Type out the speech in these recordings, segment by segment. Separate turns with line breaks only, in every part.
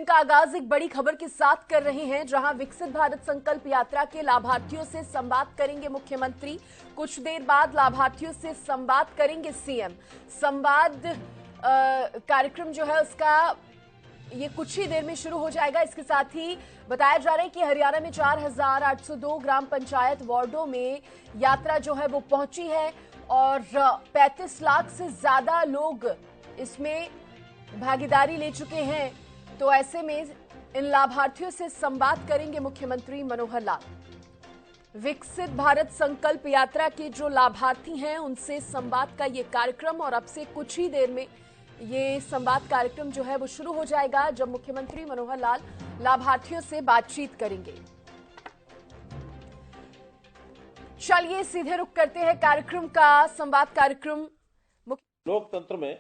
का आगाज एक बड़ी खबर के साथ कर रहे हैं, जहां विकसित भारत संकल्प यात्रा के लाभार्थियों से संवाद करेंगे मुख्यमंत्री। कुछ देर बाद लाभार्थियों से संवाद करेंगे सीएम। संवाद कार्यक्रम जो है उसका ये कुछ ही देर में शुरू हो जाएगा। इसके साथ ही बताया जा रहा है कि हरियाणा में 4,802 ग्राम पंचायत वार्डों में यात्रा जो है वो पहुंची है और 35 लाख से ज्यादा लोग इसमें भागीदारी ले चुके हैं। तो ऐसे में इन लाभार्थियों से संवाद करेंगे मुख्यमंत्री मनोहर लाल। विकसित भारत संकल्प यात्रा के जो लाभार्थी हैं उनसे संवाद का ये कार्यक्रम, और अब से कुछ ही देर में ये संवाद कार्यक्रम जो है वो शुरू हो जाएगा, जब मुख्यमंत्री मनोहर लाल लाभार्थियों से बातचीत करेंगे। चलिए सीधे रुख करते हैं कार्यक्रम का। संवाद कार्यक्रम।
लोकतंत्र में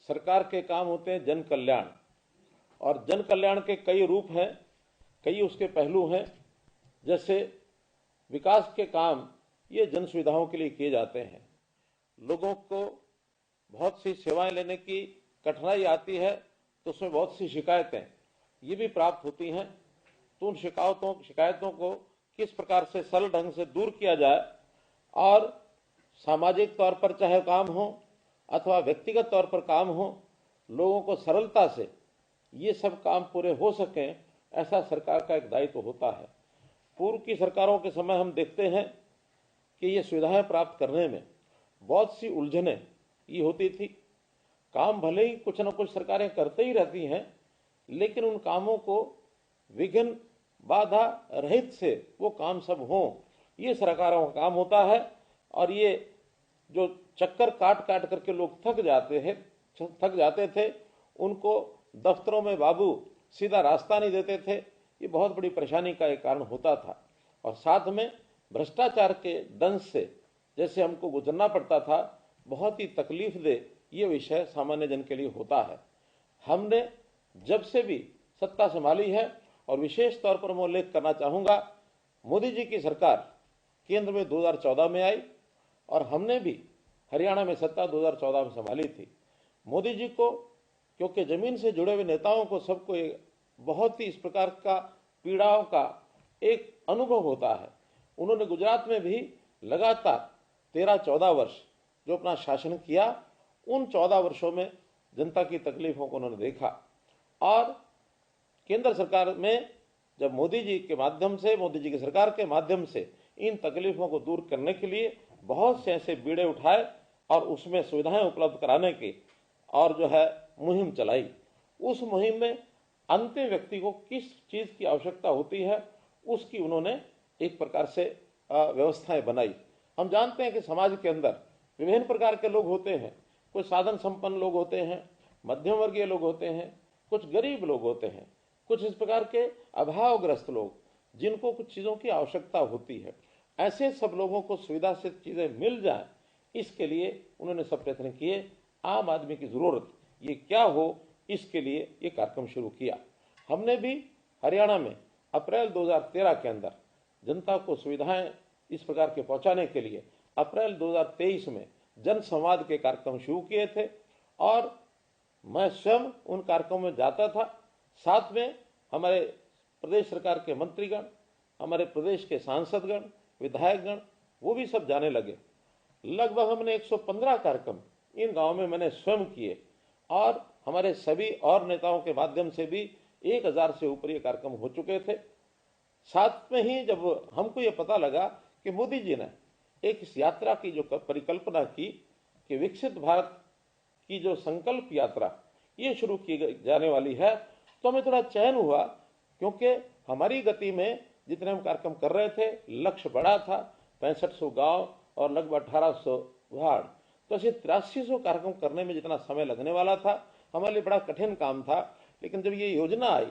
सरकार के काम होते हैं जन कल्याण, और जन कल्याण के कई रूप हैं, कई उसके पहलू हैं। जैसे विकास के काम ये जन सुविधाओं के लिए किए जाते हैं। लोगों को बहुत सी सेवाएं लेने की कठिनाई आती है तो उसमें बहुत सी शिकायतें ये भी प्राप्त होती हैं। तो उन शिकायतों को किस प्रकार से सरल ढंग से दूर किया जाए, और सामाजिक तौर पर चाहे काम हो अथवा व्यक्तिगत तौर पर काम हो, लोगों को सरलता से ये सब काम पूरे हो सकें, ऐसा सरकार का एक दायित्व होता है। पूर्व की सरकारों के समय हम देखते हैं कि ये सुविधाएं प्राप्त करने में बहुत सी उलझनें ये होती थी। काम भले ही कुछ न कुछ सरकारें करते ही रहती हैं, लेकिन उन कामों को विघ्न बाधा रहित से वो काम सब हों, ये सरकारों का काम होता है। और ये जो चक्कर काट काट करके लोग थक जाते थे, उनको दफ्तरों में बाबू सीधा रास्ता नहीं देते थे, ये बहुत बड़ी परेशानी का एक कारण होता था। और साथ में भ्रष्टाचार के दंश से जैसे हमको गुजरना पड़ता था, बहुत ही तकलीफ दे ये विषय सामान्य जन के लिए होता है। हमने जब से भी सत्ता संभाली है, और विशेष तौर पर मैं उल्लेख करना चाहूँगा, मोदी जी की सरकार केंद्र में 2014 में आई और हमने भी हरियाणा में सत्ता 2014 में संभाली थी। मोदी जी को, क्योंकि जमीन से जुड़े हुए नेताओं को सबको बहुत ही इस प्रकार का पीड़ाओं का एक अनुभव होता है। उन्होंने गुजरात में भी लगातार 13-14 वर्ष जो अपना शासन किया, उन 14 वर्षों में जनता की तकलीफों को उन्होंने देखा। और केंद्र सरकार में जब मोदी जी की सरकार के माध्यम से इन तकलीफों को दूर करने के लिए बहुत से ऐसे बीड़े उठाए और उसमें सुविधाएं उपलब्ध कराने की और जो है मुहिम चलाई। उस मुहिम में अंतिम व्यक्ति को किस चीज की आवश्यकता होती है, उसकी उन्होंने एक प्रकार से व्यवस्थाएं बनाई। हम जानते हैं कि समाज के अंदर विभिन्न प्रकार के लोग होते हैं। कुछ साधन संपन्न लोग होते हैं, मध्यम वर्गीय लोग होते हैं, कुछ गरीब लोग होते हैं, कुछ इस प्रकार के अभावग्रस्त लोग जिनको कुछ चीज़ों की आवश्यकता होती है। ऐसे सब लोगों को सुविधा से चीज़ें मिल जाए, इसके लिए उन्होंने सब प्रयत्न किए। आम आदमी की ज़रूरत ये क्या हो, इसके लिए ये कार्यक्रम शुरू किया। हमने भी हरियाणा में अप्रैल 2013 के अंदर जनता को सुविधाएं इस प्रकार के पहुंचाने के लिए अप्रैल 2023 में जन संवाद के कार्यक्रम शुरू किए थे, और मैं स्वयं उन कार्यक्रमों में जाता था। साथ में हमारे प्रदेश सरकार के मंत्रीगण, हमारे प्रदेश के सांसदगण, विधायकगण, वो भी सब जाने लगे। लगभग हमने 115 कार्यक्रम इन गांवों में मैंने स्वयं किए, और हमारे सभी और नेताओं के माध्यम से भी 1000 से ऊपर ये कार्यक्रम हो चुके थे। साथ में ही जब हमको ये पता लगा कि मोदी जी ने एक इस यात्रा की जो परिकल्पना की कि विकसित भारत की जो संकल्प यात्रा ये शुरू की जाने वाली है, तो हमें थोड़ा चैन हुआ, क्योंकि हमारी गति में जितने हम कार्यक्रम कर रहे थे, लक्ष्य बड़ा था, 6500 गांव और लगभग 1800 वार्ड। तो ऐसे 8300 कार्यक्रम करने में जितना समय लगने वाला था, हमारे लिए बड़ा कठिन काम था। लेकिन जब ये योजना आई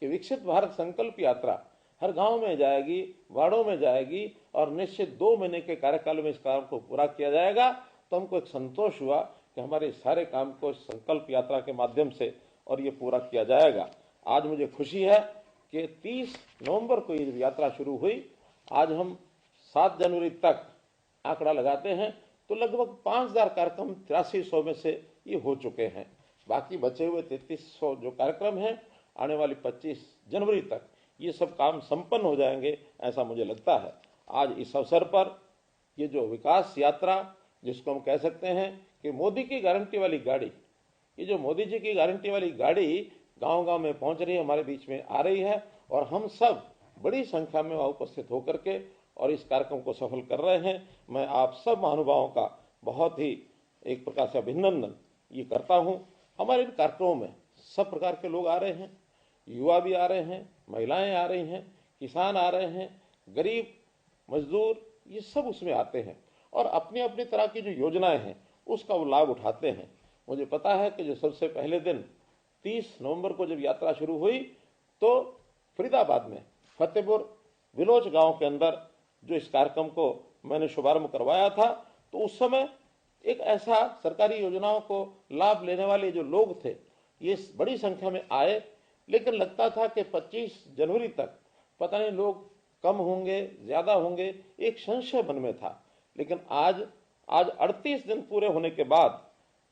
कि विकसित भारत संकल्प यात्रा हर गांव में जाएगी, वार्डों में जाएगी, और निश्चित 2 महीने के कार्यकाल में इस काम को पूरा किया जाएगा, तो हमको एक संतोष हुआ कि हमारे सारे काम को संकल्प यात्रा के माध्यम से और ये पूरा किया जाएगा। आज मुझे खुशी है कि 30 नवंबर को ये यात्रा शुरू हुई। आज हम 7 जनवरी तक आंकड़ा लगाते हैं तो लगभग 5000 कार्यक्रम 8300 में से ये हो चुके हैं। बाकी बचे हुए 3300 जो कार्यक्रम हैं आने वाली 25 जनवरी तक ये सब काम संपन्न हो जाएंगे, ऐसा मुझे लगता है। आज इस अवसर पर ये जो विकास यात्रा, जिसको हम कह सकते हैं कि मोदी की गारंटी वाली गाड़ी, ये जो मोदी जी की गारंटी वाली गाड़ी गांव गांव में पहुंच रही है, हमारे बीच में आ रही है, और हम सब बड़ी संख्या में वहां उपस्थित होकर के और इस कार्यक्रम को सफल कर रहे हैं। मैं आप सब महानुभावों का बहुत ही एक प्रकार से अभिनंदन ये करता हूं। हमारे इन कार्यक्रमों में सब प्रकार के लोग आ रहे हैं, युवा भी आ रहे हैं, महिलाएं आ रही हैं, किसान आ रहे हैं, गरीब मजदूर, ये सब उसमें आते हैं और अपनी अपनी तरह की जो योजनाएं हैं उसका वो लाभ उठाते हैं। मुझे पता है कि जो सबसे पहले दिन 30 नवंबर को जब यात्रा शुरू हुई तो फरीदाबाद में फतेहपुर विलोच गांव के अंदर जो इस कार्यक्रम को मैंने शुभारंभ करवाया था, तो उस समय एक ऐसा सरकारी योजनाओं को लाभ लेने वाले जो लोग थे ये बड़ी संख्या में आए, लेकिन लगता था कि 25 जनवरी तक पता नहीं लोग कम होंगे ज्यादा होंगे, एक संशय मन में था। लेकिन आज 38 दिन पूरे होने के बाद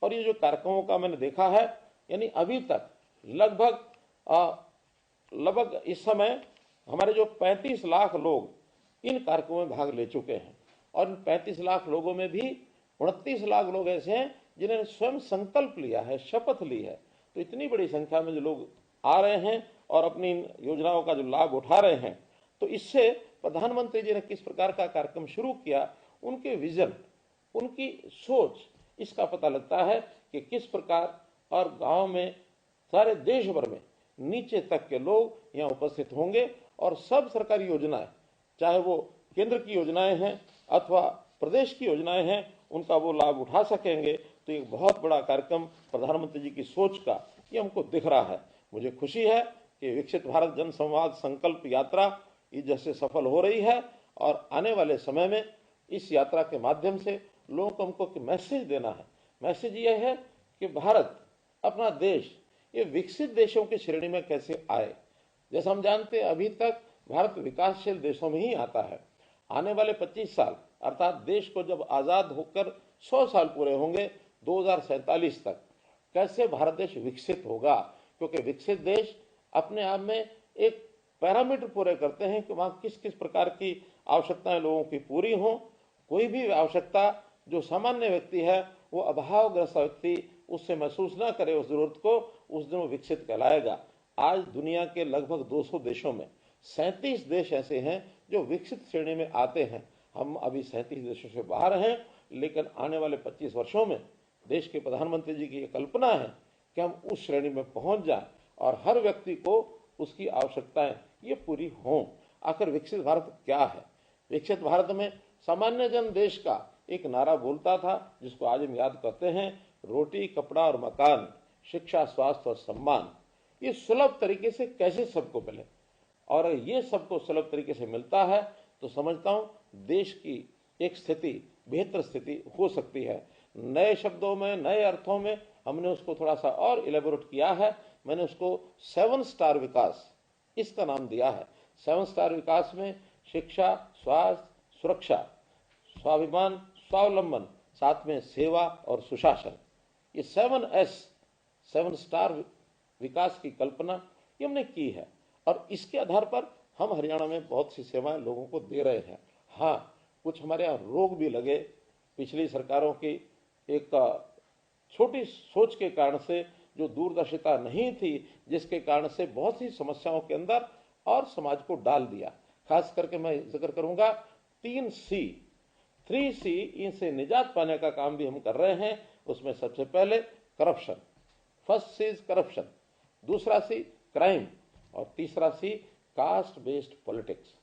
और ये जो कार्यक्रमों का मैंने देखा है, यानी अभी तक लगभग इस समय हमारे जो 35 लाख लोग इन कार्यक्रमों में भाग ले चुके हैं और इन 35 लाख लोगों में भी 29 लाख लोग ऐसे हैं जिन्होंने स्वयं संकल्प लिया है, शपथ ली है। तो इतनी बड़ी संख्या में जो लोग आ रहे हैं और अपनी इन योजनाओं का जो लाभ उठा रहे हैं, तो इससे प्रधानमंत्री जी ने किस प्रकार का कार्यक्रम शुरू किया, उनके विजन, उनकी सोच, इसका पता लगता है कि किस प्रकार और गांव में सारे देश भर में नीचे तक के लोग यहाँ उपस्थित होंगे और सब सरकारी योजनाएं, चाहे वो केंद्र की योजनाएं हैं अथवा प्रदेश की योजनाएं हैं, उनका वो लाभ उठा सकेंगे। तो एक बहुत बड़ा कार्यक्रम प्रधानमंत्री जी की सोच का ये हमको दिख रहा है। मुझे खुशी है कि विकसित भारत जन संवाद संकल्प यात्रा ये जैसे सफल हो रही है और आने वाले समय में इस यात्रा के माध्यम से लोगों को हमको मैसेज देना है। मैसेज ये है कि भारत अपना देश ये विकसित देशों की श्रेणी में कैसे आए। जैसा हम जानते हैं अभी तक भारत विकासशील देशों में ही आता है। आने वाले 25 साल अर्थात देश को जब आजाद होकर 100 साल पूरे होंगे 2047 तक, कैसे भारत देश विकसित होगा, क्योंकि विकसित देश अपने आप में एक पैरामीटर पूरे करते हैं कि वहां किस किस प्रकार की आवश्यकताएं लोगों की पूरी हों। कोई भी आवश्यकता जो सामान्य व्यक्ति है वो अभावग्रस्त व्यक्ति उससे महसूस ना करे उस जरूरत को, उस दिन वो विकसित कहलाएगा। आज दुनिया के लगभग 200 देशों में 37 देश ऐसे हैं जो विकसित श्रेणी में आते हैं। हम अभी 37 देशों से बाहर हैं, लेकिन आने वाले 25 वर्षों में देश के प्रधानमंत्री जी की ये कल्पना है कि हम उस श्रेणी में पहुंच जाएं और हर व्यक्ति को उसकी आवश्यकताएं ये पूरी हों। आखिर विकसित भारत क्या है? विकसित भारत में सामान्य जन देश का एक नारा बोलता था जिसको आज हम याद करते हैं, रोटी कपड़ा और मकान, शिक्षा स्वास्थ्य और सम्मान। ये सुलभ तरीके से कैसे सबको मिले, और ये सबको सुलभ तरीके से मिलता है तो समझता हूं देश की एक स्थिति बेहतर स्थिति हो सकती है। नए शब्दों में नए अर्थों में हमने उसको थोड़ा सा और इलेबोरेट किया है। मैंने उसको 7 स्टार विकास इसका नाम दिया है। 7 स्टार विकास में शिक्षा, स्वास्थ्य, सुरक्षा, स्वाभिमान, स्वावलंबन, साथ में सेवा और सुशासन, ये 7 स्टार विकास की कल्पना ये हमने की है और इसके आधार पर हम हरियाणा में बहुत सी सेवाएं लोगों को दे रहे हैं। हाँ, कुछ हमारे यहाँ रोग भी लगे पिछली सरकारों की एक छोटी सोच के कारण से, जो दूरदर्शिता नहीं थी, जिसके कारण से बहुत सी समस्याओं के अंदर और समाज को डाल दिया। खास करके मैं जिक्र करूंगा 3 सी इनसे निजात पाने का काम भी हम कर रहे हैं। उसमें सबसे पहले corruption, first C is corruption, दूसरा सी क्राइम और तीसरा C caste based politics.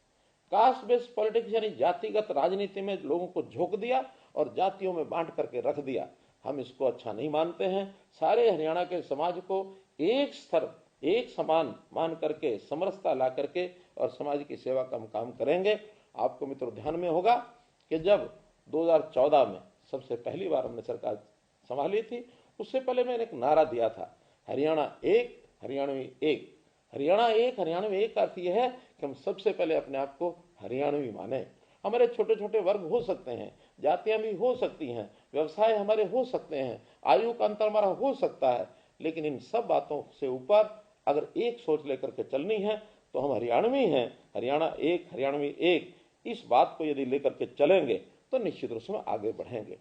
Caste based politics यानी जातिगत राजनीति में लोगों को झोंक दिया और जातियों में बांट करके रख दिया। हम इसको अच्छा नहीं मानते हैं। सारे हरियाणा के समाज को एक स्तर एक समान मान करके समरसता ला करके और समाज की सेवा का हम काम करेंगे। आपको मित्रों ध्यान में होगा कि जब 2014 में सबसे पहली बार हमने सरकार संभाली थी, उससे पहले मैंने एक नारा दिया था, हरियाणा एक हरियाणवी एक। हरियाणा एक हरियाणवी एक का अर्थ यह है कि हम सबसे पहले अपने आप को हरियाणवी माने। हमारे छोटे छोटे वर्ग हो सकते हैं, जातियां भी हो सकती हैं, व्यवसाय हमारे हो सकते हैं, आयु का अंतर हमारा हो सकता है, लेकिन इन सब बातों से ऊपर अगर एक सोच लेकर के चलनी है तो हम हरियाणवी हैं, हरियाणा एक, हरियाणवी एक, इस बात को यदि लेकर के चलेंगे तो निश्चित रूप से आगे बढ़ेंगे।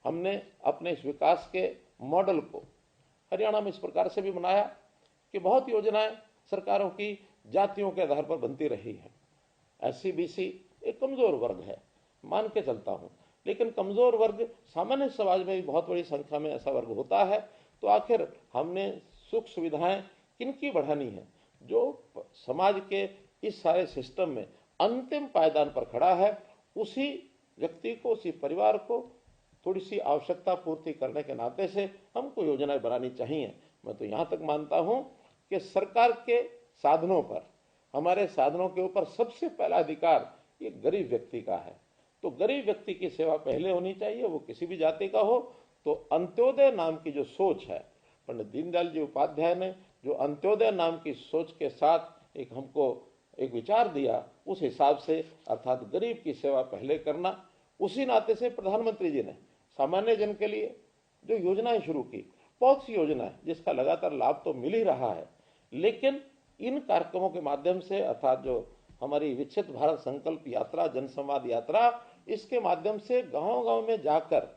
हमने अपने इस विकास के मॉडल को हरियाणा में इस प्रकार से भी बनाया कि बहुत योजनाएं सरकारों की जातियों के आधार पर बनती रही है। एससी बीसी एक कमजोर वर्ग है, मान के चलता हूं, लेकिन कमजोर वर्ग सामान्य समाज में भी बहुत बड़ी संख्या में ऐसा वर्ग होता है। तो आखिर हमने सुख सुविधाएं किनकी बढ़ानी है? जो समाज के इस सारे सिस्टम में अंतिम पायदान पर खड़ा है, उसी व्यक्ति को, उसी परिवार को थोड़ी सी आवश्यकता पूर्ति करने के नाते से हमको योजनाएं बनानी चाहिए। मैं तो यहां तक मानता हूं कि सरकार के साधनों पर, हमारे साधनों के ऊपर सबसे पहला अधिकार ये गरीब व्यक्ति का है। तो गरीब व्यक्ति की सेवा पहले होनी चाहिए, वो किसी भी जाति का हो। तो अंत्योदय नाम की जो सोच है, पंडित दीनदयाल जी उपाध्याय ने जो अंत्योदय नाम की सोच के साथ एक हमको एक विचार दिया, उस हिसाब से अर्थात गरीब की सेवा पहले करना, उसी नाते से प्रधानमंत्री जी ने सामान्य जन के लिए जो योजनाएं शुरू की, बहुत सी योजनाएं जिसका लगातार लाभ तो मिल ही रहा है, लेकिन इन कार्यक्रमों के माध्यम से अर्थात जो हमारी विकसित भारत संकल्प यात्रा, जनसंवाद यात्रा, इसके माध्यम से गांव-गांव में जाकर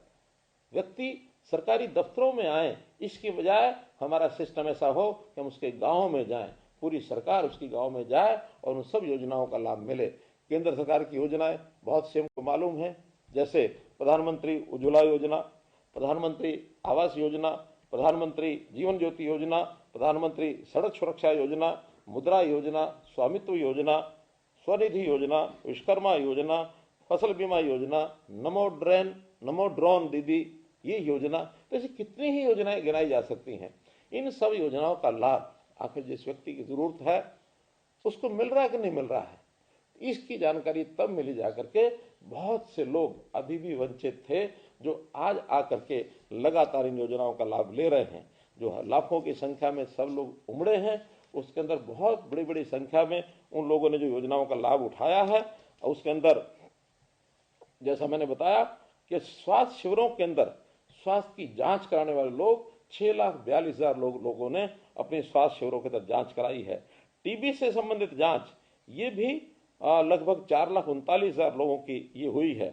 व्यक्ति सरकारी दफ्तरों में आए, इसकी बजाय हमारा सिस्टम ऐसा हो कि हम उसके गांव में जाएं, पूरी सरकार उसकी गांव में जाए और उन सब योजनाओं का लाभ मिले। केंद्र सरकार की योजनाएं बहुत से हमको मालूम है, जैसे प्रधानमंत्री उज्ज्वला योजना, प्रधानमंत्री आवास योजना, प्रधानमंत्री जीवन ज्योति योजना, प्रधानमंत्री सड़क सुरक्षा योजना, मुद्रा योजना, स्वामित्व योजना, स्वनिधि योजना, विश्वकर्मा योजना, फसल बीमा योजना, नमो ड्रोन दीदी, ये योजना, तो ऐसी कितनी ही योजनाएं गिनाई जा सकती हैं। इन सब योजनाओं का लाभ आखिर जिस व्यक्ति की जरूरत है उसको मिल रहा है कि नहीं मिल रहा है, इसकी जानकारी तब मिली जाकर के बहुत से लोग अभी भी वंचित थे, जो आज आकर के लगातार इन योजनाओं का लाभ ले रहे हैं। जो लाखों की संख्या में सब लोग उमड़े हैं, उसके अंदर बहुत बड़ी बड़ी संख्या में उन लोगों ने जो योजनाओं का लाभ उठाया है, उसके अंदर जैसा मैंने बताया कि स्वास्थ्य शिविरों के अंदर स्वास्थ्य की जांच कराने वाले लोग 6,42,000 लोगों ने अपने स्वास्थ्य शिविरों के अंदर जांच कराई है। टीबी से संबंधित जांच ये भी लगभग 4,39,000 लोगों की ये हुई है।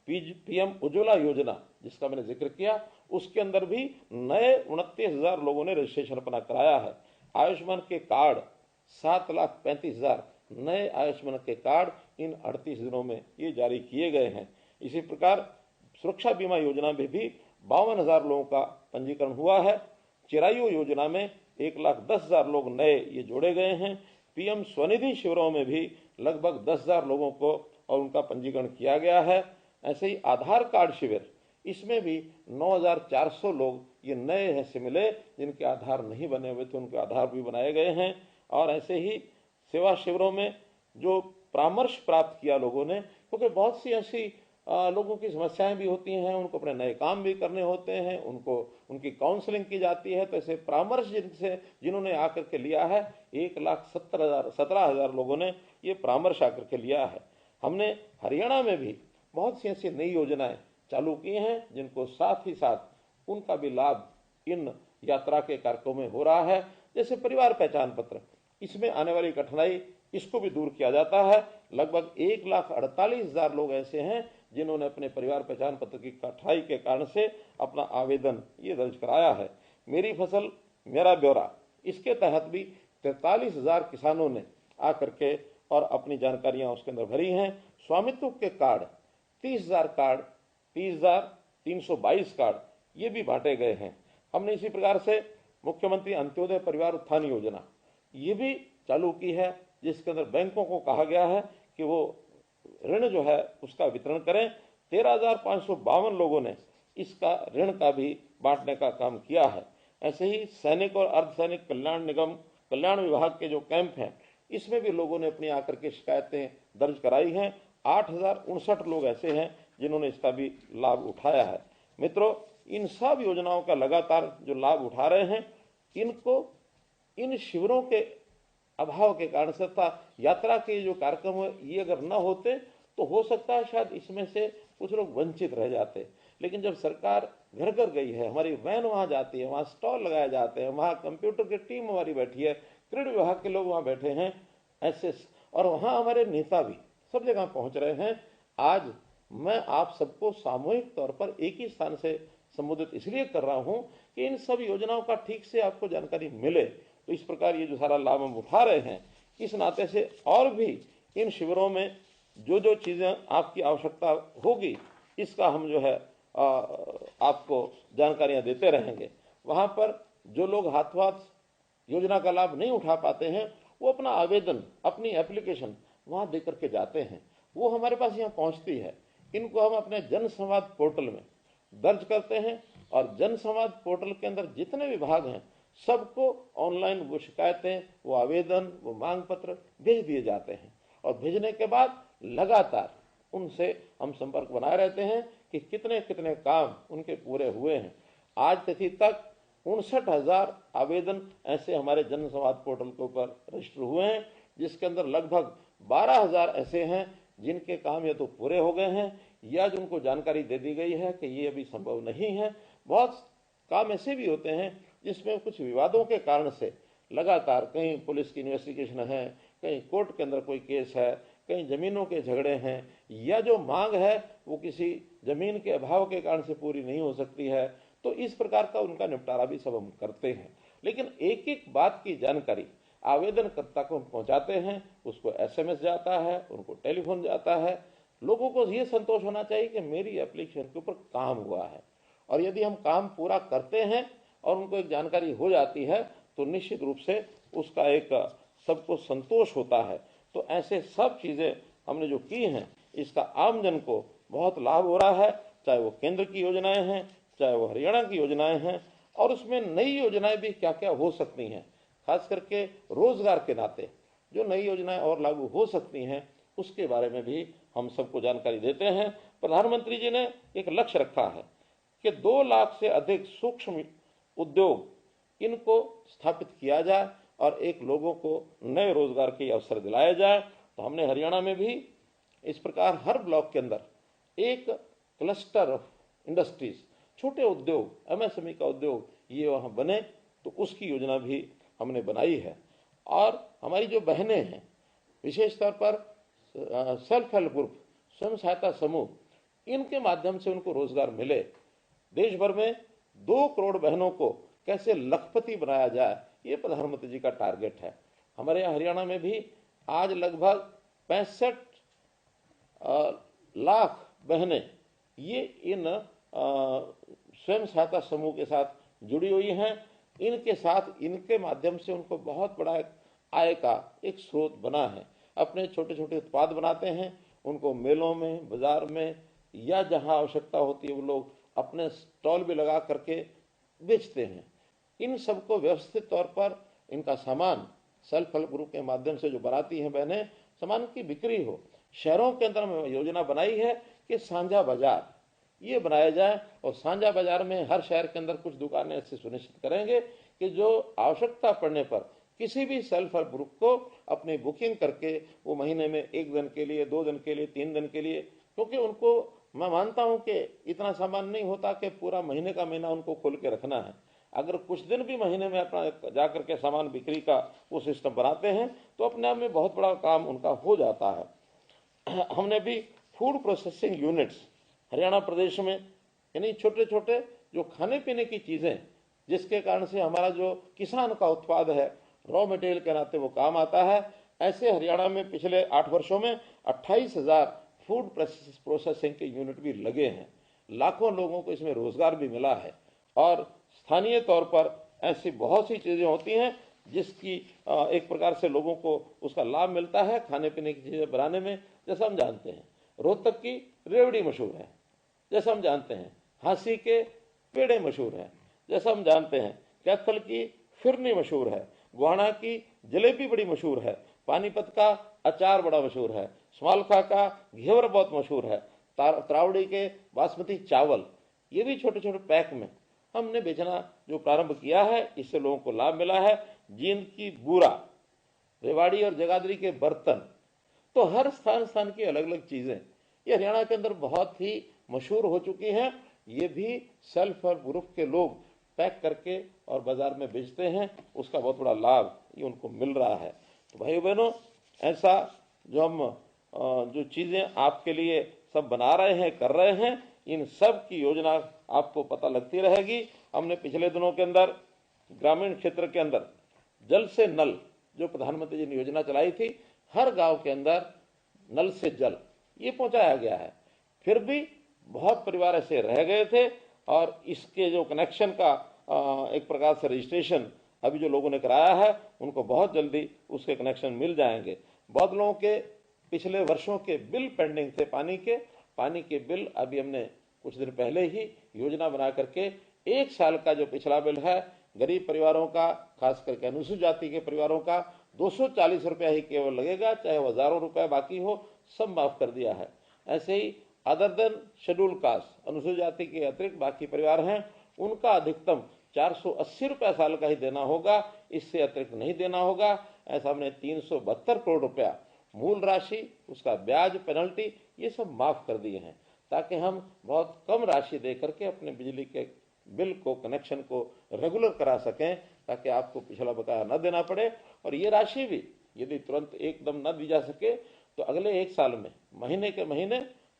पीएम उज्ज्वला योजना जिसका मैंने जिक्र किया, उसके अंदर भी नए 29,000 लोगों ने रजिस्ट्रेशन अपना कराया है। आयुष्मान के कार्ड 7,35,000 नए आयुष्मान के कार्ड इन 38 दिनों में ये जारी किए गए हैं। इसी प्रकार सुरक्षा बीमा योजना में भी 52,000 लोगों का पंजीकरण हुआ है। चिरायु योजना में 1,10,000 लोग नए ये जोड़े गए हैं। पीएम स्वनिधि शिविरों में भी लगभग 10,000 लोगों को और उनका पंजीकरण किया गया है। ऐसे ही आधार कार्ड शिविर, इसमें भी 9,400 लोग ये नए ऐसे मिले जिनके आधार नहीं बने हुए थे, उनके आधार भी बनाए गए हैं। और ऐसे ही सेवा शिविरों में जो परामर्श प्राप्त किया लोगों ने, क्योंकि बहुत सी ऐसी लोगों की समस्याएं भी होती हैं, उनको अपने नए काम भी करने होते हैं, उनको उनकी काउंसलिंग की जाती है। तो ऐसे परामर्श जिन्होंने आकर के लिया है, 1,17,000 लोगों ने ये परामर्श आकर के लिया है। हमने हरियाणा में भी बहुत सी ऐसी नई योजनाएं चालू की हैं, जिनको साथ ही साथ उनका भी लाभ इन यात्रा के कार्यक्रमों में हो रहा है। जैसे परिवार पहचान पत्र, इसमें आने वाली कठिनाई इसको भी दूर किया जाता है। लगभग 1,48,000 लोग ऐसे हैं जिन्होंने अपने परिवार पहचान पत्र की कठिनाई के कारण से अपना आवेदन ये दर्ज कराया है। मेरी फसल मेरा ब्यौरा, इसके तहत भी 43,000 किसानों ने आकर के और अपनी जानकारियां उसके अंदर भरी हैं। स्वामित्व के कार्ड 30,322 कार्ड ये भी बांटे गए हैं। हमने इसी प्रकार से मुख्यमंत्री अंत्योदय परिवार उत्थान योजना ये भी चालू की है, जिसके अंदर बैंकों को कहा गया है कि वो ऋण जो है उसका वितरण करें। 13,552 लोगों ने इसका ऋण का भी बांटने का काम किया है। ऐसे ही सैनिक और अर्धसैनिक कल्याण निगम कल्याण विभाग के जो कैंप हैं, इसमें भी लोगों ने अपनी आकर के शिकायतें दर्ज कराई हैं। 8,059 लोग ऐसे हैं जिन्होंने इसका भी लाभ उठाया है। मित्रों, इन सब योजनाओं का लगातार जो लाभ उठा रहे हैं, इनको इन शिविरों के अभाव के कारण से था यात्रा के जो कार्यक्रम है ये अगर न होते तो हो सकता है शायद इसमें से कुछ लोग वंचित रह जाते। लेकिन जब सरकार घर घर गई है, हमारी वैन वहां जाती है, वहां स्टॉल लगाए जाते हैं, वहां कंप्यूटर की टीम हमारी बैठी है, क्रीड़ा विभाग के लोग वहां बैठे हैं ऐसे, और वहां हमारे नेता भी सब जगह पहुंच रहे हैं। आज मैं आप सबको सामूहिक तौर पर एक ही स्थान से संबोधित इसलिए कर रहा हूं कि इन सब योजनाओं का ठीक से आपको जानकारी मिले। तो इस प्रकार ये जो सारा लाभ हम उठा रहे हैं, इस नाते से और भी इन शिविरों में जो जो चीजें आपकी आवश्यकता होगी, इसका हम जो है आपको जानकारियां देते रहेंगे। वहां पर जो लोग हाथों हाथ योजना का लाभ नहीं उठा पाते हैं, वो अपना आवेदन, अपनी एप्लीकेशन वहां दे करके जाते हैं, वो हमारे पास यहाँ पहुंचती है। इनको हम अपने जन संवाद पोर्टल में दर्ज करते हैं और जन संवाद पोर्टल के अंदर जितने विभाग हैं सबको ऑनलाइन वो शिकायतें, वो आवेदन, वो मांग पत्र भेज दिए जाते हैं। और भेजने के बाद लगातार उनसे हम संपर्क बनाए रहते हैं कि कितने कितने काम उनके पूरे हुए हैं। आज तिथि तक 59,000 आवेदन ऐसे हमारे जन संवाद पोर्टल के ऊपर रजिस्टर हुए हैं, जिसके अंदर लगभग 12,000 ऐसे हैं जिनके काम या तो पूरे हो गए हैं या जिनको जानकारी दे दी गई है कि ये अभी संभव नहीं है। बहुत काम ऐसे भी होते हैं जिसमें कुछ विवादों के कारण से लगातार कहीं पुलिस की इन्वेस्टिगेशन है, कहीं कोर्ट के अंदर कोई केस है, कहीं जमीनों के झगड़े हैं, या जो मांग है वो किसी जमीन के अभाव के कारण से पूरी नहीं हो सकती है। तो इस प्रकार का उनका निपटारा भी सब हम करते हैं। लेकिन एक एक बात की जानकारी आवेदनकर्ता को हम पहुंचाते हैं, उसको SMS जाता है, उनको टेलीफोन जाता है। लोगों को ये संतोष होना चाहिए कि मेरी एप्लीकेशन के ऊपर काम हुआ है, और यदि हम काम पूरा करते हैं और उनको एक जानकारी हो जाती है तो निश्चित रूप से उसका एक सबको संतोष होता है। तो ऐसे सब चीजें हमने जो की हैं, इसका आम जन को बहुत लाभ हो रहा है, चाहे वो केंद्र की योजनाएं हैं, चाहे वो हरियाणा की योजनाएं हैं, और उसमें नई योजनाएं भी क्या क्या हो सकती हैं, खास करके रोजगार के नाते जो नई योजनाएं और लागू हो सकती हैं उसके बारे में भी हम सबको जानकारी देते हैं। प्रधानमंत्री जी ने एक लक्ष्य रखा है कि 2 लाख से अधिक सूक्ष्म उद्योग इनको स्थापित किया जाए और एक लोगों को नए रोजगार के अवसर दिलाया जाए। तो हमने हरियाणा में भी इस प्रकार हर ब्लॉक के अंदर एक क्लस्टर ऑफ इंडस्ट्रीज, छोटे उद्योग, MSME का उद्योग ये वहाँ बने, तो उसकी योजना भी हमने बनाई है। और हमारी जो बहनें हैं, विशेष तौर पर सेल्फ हेल्प ग्रुप, स्वयं सहायता समूह, इनके माध्यम से उनको रोजगार मिले। देश भर में 2 करोड़ बहनों को कैसे लखपति बनाया जाए, ये प्रधानमंत्री जी का टारगेट है। हमारे यहाँ हरियाणा में भी आज लगभग 65 लाख बहनें ये इन स्वयं सहायता समूह के साथ जुड़ी हुई हैं। इनके साथ, इनके माध्यम से उनको बहुत बड़ा आय का एक स्रोत बना है। अपने छोटे छोटे उत्पाद बनाते हैं, उनको मेलों में, बाजार में, या जहां आवश्यकता होती है वो लोग अपने स्टॉल भी लगा करके बेचते हैं। इन सबको व्यवस्थित तौर पर इनका सामान सेल्फ हेल्प ग्रुप के माध्यम से जो बनाती हैं बहनें, सामान की बिक्री हो। शहरों के अंदर में योजना बनाई है कि साझा बाजार ये बनाया जाए, और साझा बाजार में हर शहर के अंदर कुछ दुकानें ऐसे सुनिश्चित करेंगे कि जो आवश्यकता पड़ने पर किसी भी सेल्फ हेल्प ग्रुप को अपनी बुकिंग करके वो महीने में 1 दिन के लिए, 2 दिन के लिए, 3 दिन के लिए, क्योंकि उनको मैं मानता हूं कि इतना सामान नहीं होता कि पूरा महीने का महीना उनको खोल के रखना है। अगर कुछ दिन भी महीने में अपना जाकर के सामान बिक्री का वो सिस्टम बनाते हैं तो अपने आप में बहुत बड़ा काम उनका हो जाता है। हमने भी फूड प्रोसेसिंग यूनिट्स हरियाणा प्रदेश में, यानी छोटे छोटे जो खाने पीने की चीजें जिसके कारण से हमारा जो किसान का उत्पाद है रॉ मटेरियल के नाते वो काम आता है, ऐसे हरियाणा में पिछले 8 वर्षों में 28,000 फूड प्रोसेसिंग के यूनिट भी लगे हैं। लाखों लोगों को इसमें रोजगार भी मिला है। और स्थानीय तौर पर ऐसी बहुत सी चीजें होती हैं जिसकी एक प्रकार से लोगों को उसका लाभ मिलता है खाने पीने की चीजें बनाने में। जैसा हम जानते हैं रोहतक की रेवड़ी मशहूर है, जैसा हम जानते हैं हांसी के पेड़े मशहूर है, जैसा हम जानते हैं कैथल की फिरनी मशहूर है, गुहाना की जलेबी बड़ी मशहूर है, पानीपत का अचार बड़ा मशहूर है, समालखा का घेवर बहुत मशहूर है, त्रावड़ी के बासमती चावल, ये भी छोटे छोटे पैक में हमने बेचना जो प्रारंभ किया है, इससे लोगों को लाभ मिला है। जींद की बूरा, रेवाड़ी और जगाधरी के बर्तन, तो हर स्थान की अलग अलग चीजें ये हरियाणा के अंदर बहुत ही मशहूर हो चुकी हैं। ये भी सेल्फ हेल्प ग्रुप के लोग पैक करके और बाजार में बेचते हैं, उसका बहुत बड़ा लाभ ये उनको मिल रहा है। तो भाइयों बहनों, ऐसा जो हम जो चीजें आपके लिए सब बना रहे हैं, कर रहे हैं, इन सब की योजना आपको पता लगती रहेगी। हमने पिछले दिनों के अंदर ग्रामीण क्षेत्र के अंदर जल से नल जो प्रधानमंत्री जी ने योजना चलाई थी, हर गांव के अंदर नल से जल ये पहुंचाया गया है। फिर भी बहुत परिवार ऐसे रह गए थे और इसके जो कनेक्शन का एक प्रकार से रजिस्ट्रेशन अभी जो लोगों ने कराया है उनको बहुत जल्दी उसके कनेक्शन मिल जाएंगे। बहुत लोगों के पिछले वर्षों के बिल पेंडिंग थे, पानी के बिल अभी हमने कुछ दिन पहले ही योजना बना करके 1 साल का जो पिछला बिल है गरीब परिवारों का, खास करके अनुसूचित जाति के परिवारों का 240 रुपया ही केवल लगेगा, चाहे वो हजारों रुपए बाकी हो, सब माफ कर दिया है। ऐसे ही अदर देन शेड्यूल कास्ट, अनुसूचित जाति के अतिरिक्त बाकी परिवार हैं, उनका अधिकतम 480 रुपया साल का ही देना होगा, इससे अतिरिक्त नहीं देना होगा। ऐसा हमने 372 करोड़ रुपया मूल राशि, उसका ब्याज, पेनल्टी, ये सब माफ कर दिए हैं, ताकि हम बहुत कम राशि दे करके अपने बिजली के बिल को, कनेक्शन को रेगुलर करा सकें, ताकि आपको पिछला बकाया न देना पड़े। और ये राशि भी यदि तुरंत एकदम न दी जा सके तो अगले 1 साल में महीने के महीने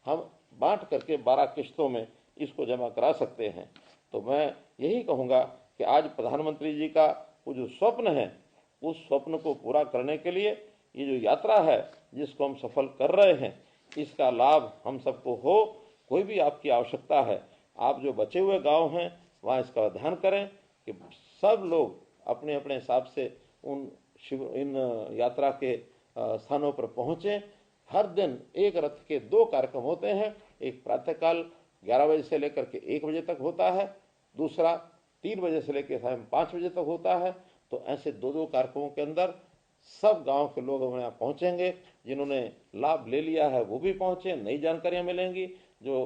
हम बांट करके 12 किस्तों में इसको जमा करा सकते हैं। तो मैं यही कहूँगा कि आज प्रधानमंत्री जी का वो जो स्वप्न है, उस स्वप्न को पूरा करने के लिए ये जो यात्रा है जिसको हम सफल कर रहे हैं, इसका लाभ हम सबको हो। कोई भी आपकी आवश्यकता है, आप जो बचे हुए गांव हैं वहाँ इसका ध्यान करें कि सब लोग अपने अपने हिसाब से इन यात्रा के स्थानों पर पहुँचें। हर दिन एक रथ के 2 कार्यक्रम होते हैं, एक प्रातःकाल 11 बजे से लेकर के 1 बजे तक होता है, दूसरा 3 बजे से लेकर शाम 5 बजे तक होता है। तो ऐसे 2-2 कार्यक्रमों के अंदर सब गांव के लोग हमारे यहाँ पहुँचेंगे। जिन्होंने लाभ ले लिया है वो भी पहुँचे, नई जानकारियाँ मिलेंगी। जो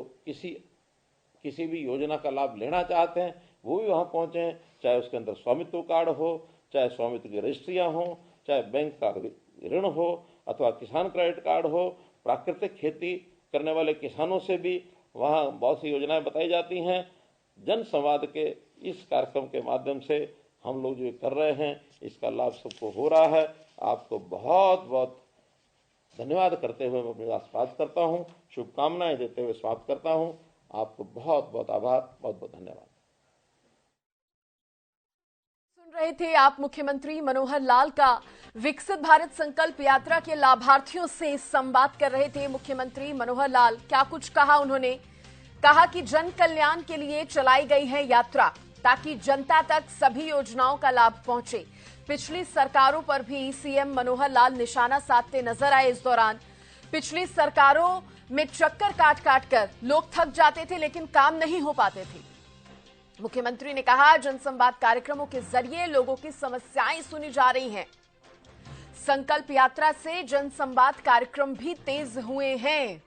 किसी भी योजना का लाभ लेना चाहते हैं वो भी वहाँ पहुँचें, चाहे उसके अंदर स्वामित्व कार्ड हो, चाहे स्वामित्व की रजिस्ट्रियाँ हों, चाहे बैंक का ऋण हो, अथवा किसान क्रेडिट कार्ड हो। प्राकृतिक खेती करने वाले किसानों से भी वहाँ बहुत सी योजनाएं बताई जाती हैं। जन संवाद के इस कार्यक्रम के माध्यम से हम लोग जो कर रहे हैं, इसका लाभ सबको हो रहा है। आपको बहुत बहुत धन्यवाद करते हुए मैं अपनी बात समाप्त करता हूँ, शुभकामनाएं देते हुए समाप्त करता हूँ। आपको बहुत बहुत आभार, बहुत बहुत धन्यवाद।
सुन रहे थे आप मुख्यमंत्री मनोहर लाल का विकसित भारत संकल्प यात्रा के लाभार्थियों से संवाद कर रहे थे। मुख्यमंत्री मनोहर लाल क्या कुछ कहा, उन्होंने कहा कि जन कल्याण के लिए चलाई गई है यात्रा, ताकि जनता तक सभी योजनाओं का लाभ पहुंचे। पिछली सरकारों पर भी सीएम मनोहर लाल निशाना साधते नजर आए। इस दौरान पिछली सरकारों में चक्कर काट काट कर लोग थक जाते थे, लेकिन काम नहीं हो पाते थे। मुख्यमंत्री ने कहा जनसंवाद कार्यक्रमों के जरिए लोगों की समस्याएं सुनी जा रही हैं। संकल्प यात्रा से जनसंवाद कार्यक्रम भी तेज हुए हैं।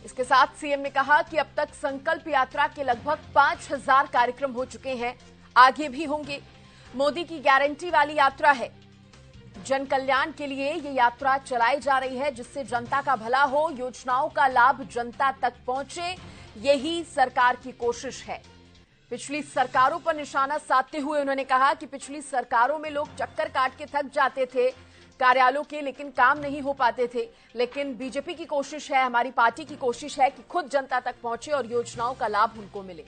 इसके साथ सीएम ने कहा कि अब तक संकल्प यात्रा के लगभग 5000 कार्यक्रम हो चुके हैं, आगे भी होंगे। मोदी की गारंटी वाली यात्रा है। जन कल्याण के लिए ये यात्रा चलाई जा रही है, जिससे जनता का भला हो, योजनाओं का लाभ जनता तक पहुंचे, यही सरकार की कोशिश है। पिछली सरकारों पर निशाना साधते हुए उन्होंने कहा कि पिछली सरकारों में लोग चक्कर काट के थक जाते थे कार्यालयों के, लेकिन काम नहीं हो पाते थे। लेकिन बीजेपी की कोशिश है, हमारी पार्टी की कोशिश है कि खुद जनता तक पहुंचे और योजनाओं का लाभ उनको मिले।